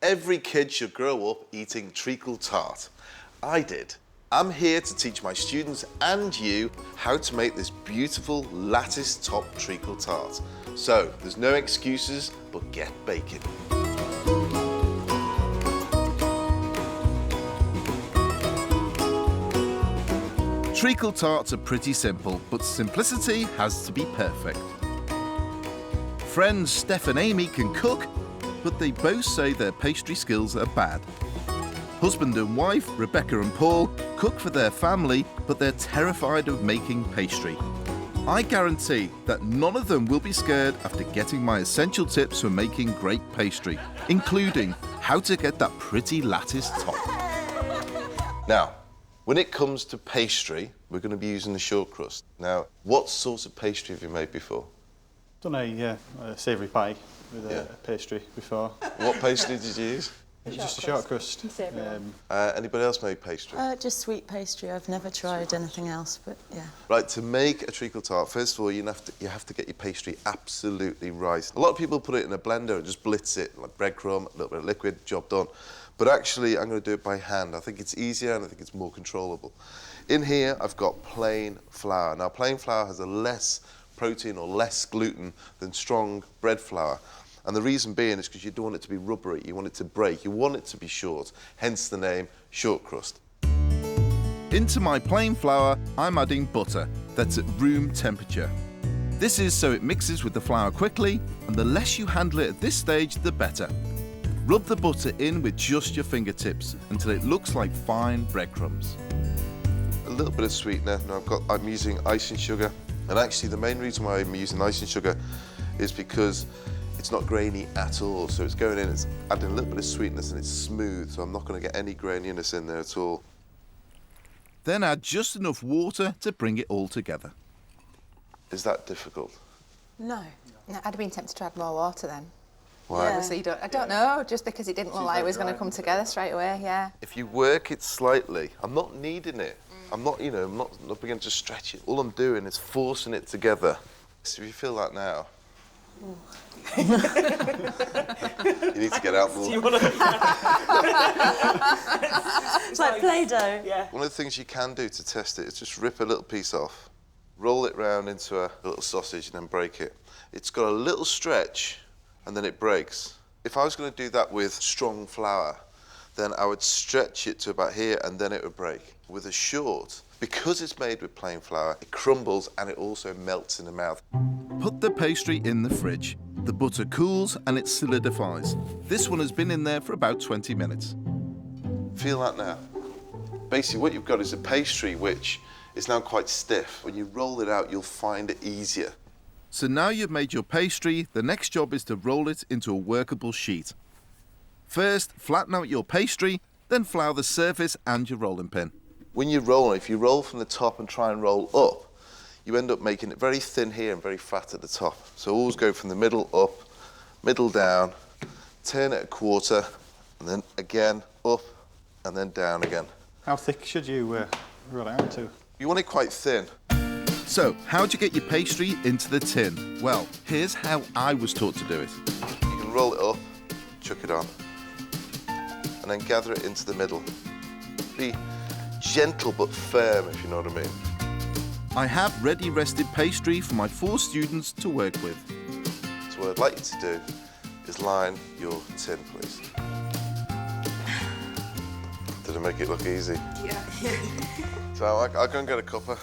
Every kid should grow up eating treacle tart. I did. I'm here to teach my students and you how to make this beautiful lattice top treacle tart. So, there's no excuses, but get baking. Treacle tarts are pretty simple, but simplicity has to be perfect. Friends Steph and Amy can cook, but they both say their pastry skills are bad. Husband and wife, Rebecca and Paul, cook for their family, but they're terrified of making pastry. I guarantee that none of them will be scared after getting my essential tips for making great pastry, including how to get that pretty lattice top. Now, when it comes to pastry, we're going to be using the short crust. Now, what sort of pastry have you made before? Done a savoury pie with a pastry before. What pastry did you use? Just a short crust. Anybody else made pastry? Just sweet pastry. I've never tried anything else, but yeah. Right, to make a treacle tart, first of all, you have to get your pastry absolutely right. A lot of people put it in a blender and just blitz it, like breadcrumb, a little bit of liquid, job done. But actually, I'm going to do it by hand. I think it's easier and I think it's more controllable. In here, I've got plain flour. Now, plain flour has a less protein or less gluten than strong bread flour. And the reason being is because you don't want it to be rubbery, you want it to break, you want it to be short, hence the name short crust. Into my plain flour, I'm adding butter that's at room temperature. This is so it mixes with the flour quickly, and the less you handle it at this stage, the better. Rub the butter in with just your fingertips until it looks like fine breadcrumbs. A little bit of sweetener. Now I'm using icing sugar, and actually the main reason why I'm using icing sugar is because it's not grainy at all. So it's going in, it's adding a little bit of sweetness, and it's smooth, so I'm not going to get any graininess in there at all. Then add just enough water to bring it all together. Is that difficult? No. No, I'd have been tempted to add more water then. Why? Yeah. So I don't know, just because it didn't look like it was going to come together straight away, yeah. If you work it slightly, I'm not kneading it. I'm not beginning to stretch it. All I'm doing is forcing it together. So if you feel that now, you need to get out more. It's like Play-Doh. Yeah. One of the things you can do to test it is just rip a little piece off, roll it round into a little sausage and then break it. It's got a little stretch and then it breaks. If I was going to do that with strong flour, then I would stretch it to about here and then it would break. With a short, because it's made with plain flour, it crumbles and it also melts in the mouth. Put the pastry in the fridge. The butter cools and it solidifies. This one has been in there for about 20 minutes. Feel that now? Basically what you've got is a pastry which is now quite stiff. When you roll it out, you'll find it easier. So now you've made your pastry, the next job is to roll it into a workable sheet. First, flatten out your pastry, then flour the surface and your rolling pin. When you roll, if you roll from the top and try and roll up, you end up making it very thin here and very flat at the top. So always go from the middle up, middle down, turn it a quarter, and then again up, and then down again. How thick should you roll it out to? You want it quite thin. So, how'd you get your pastry into the tin? Well, here's how I was taught to do it. You can roll it up, chuck it on, and then gather it into the middle. Be gentle but firm, if you know what I mean. I have ready rested pastry for my 4 students to work with. So what I'd like you to do is line your tin, please. Did I make it look easy? Yeah. So I'll go and get a cuppa.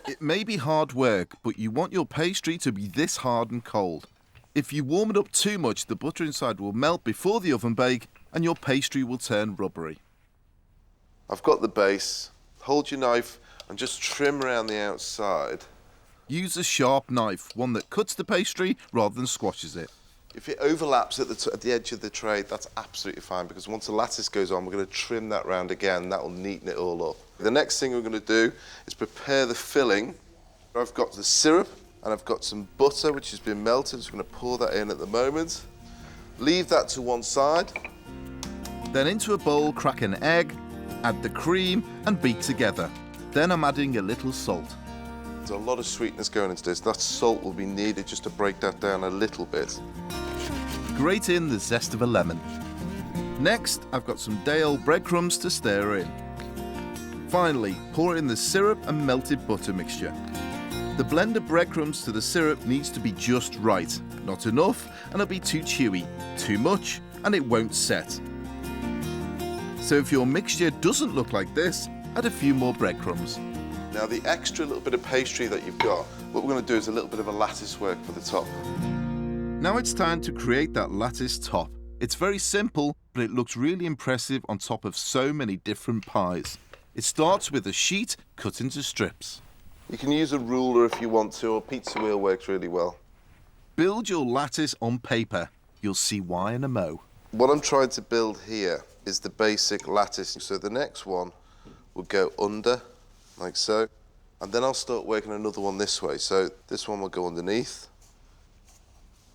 It may be hard work, but you want your pastry to be this hard and cold. If you warm it up too much, the butter inside will melt before the oven bake and your pastry will turn rubbery. I've got the base. Hold your knife and just trim around the outside. Use a sharp knife, one that cuts the pastry rather than squashes it. If it overlaps at the edge of the tray, that's absolutely fine, because once the lattice goes on, we're going to trim that round again. That will neaten it all up. The next thing we're going to do is prepare the filling. I've got the syrup and I've got some butter which has been melted, so I'm going to pour that in at the moment. Leave that to one side. Then into a bowl, crack an egg, add the cream and beat together. Then I'm adding a little salt. There's a lot of sweetness going into this. That salt will be needed just to break that down a little bit. grate in the zest of a lemon. Next, I've got some day-old breadcrumbs to stir in. Finally, pour in the syrup and melted butter mixture. The blend of breadcrumbs to the syrup needs to be just right. Not enough, and it'll be too chewy. Too much, and it won't set. So if your mixture doesn't look like this, add a few more breadcrumbs. Now the extra little bit of pastry that you've got, what we're going to do is a little bit of a lattice work for the top. Now it's time to create that lattice top. It's very simple, but it looks really impressive on top of so many different pies. It starts with a sheet cut into strips. You can use a ruler if you want to, or pizza wheel works really well. Build your lattice on paper. You'll see why in a mo. What I'm trying to build here is the basic lattice. So the next one will go under, like so. And then I'll start working another one this way. So this one will go underneath.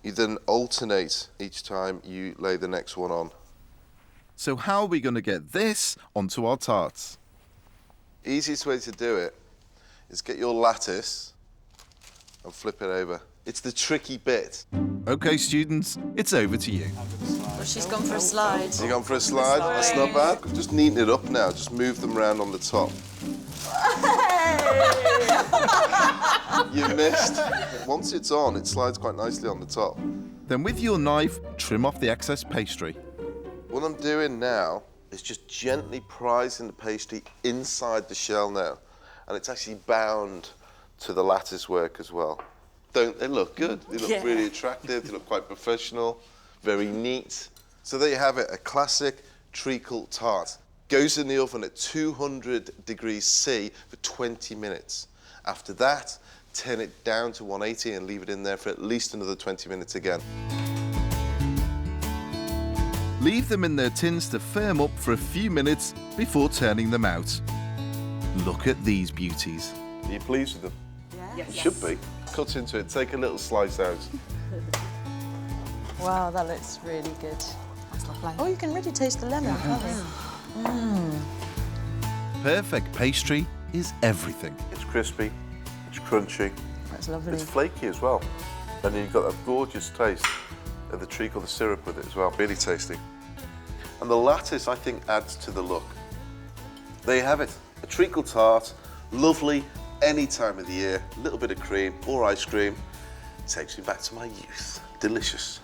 You then alternate each time you lay the next one on. So how are we going to get this onto our tarts? Easiest way to do it is get your lattice and flip it over. It's the tricky bit. Okay, students, it's over to you. Well, she's gone for a slide. You gone for a slide? That's not bad. Just neaten it up now. Just move them around on the top. You missed. Once it's on, it slides quite nicely on the top. Then with your knife, trim off the excess pastry. What I'm doing now is just gently prising the pastry inside the shell now. And it's actually bound to the lattice work as well. Don't they look good? They look really attractive, they look quite professional, very neat. So there you have it, a classic treacle tart. Goes in the oven at 200 degrees C for 20 minutes. After that, turn it down to 180 and leave it in there for at least another 20 minutes again. Leave them in their tins to firm up for a few minutes before turning them out. Look at these beauties. Are you pleased with them? Yes. You should be. Cut into it, take a little slice out. Wow, that looks really good. That's lovely. Oh, you can really taste the lemon, can't you? Perfect pastry is everything. It's crispy, it's crunchy, That's lovely. it's flaky as well. And you've got that gorgeous taste of the treacle, the syrup with it as well, really tasty. And the lattice, I think, adds to the look. There you have it, a treacle tart, lovely, any time of the year, a little bit of cream or ice cream. Takes me back to my youth. Delicious.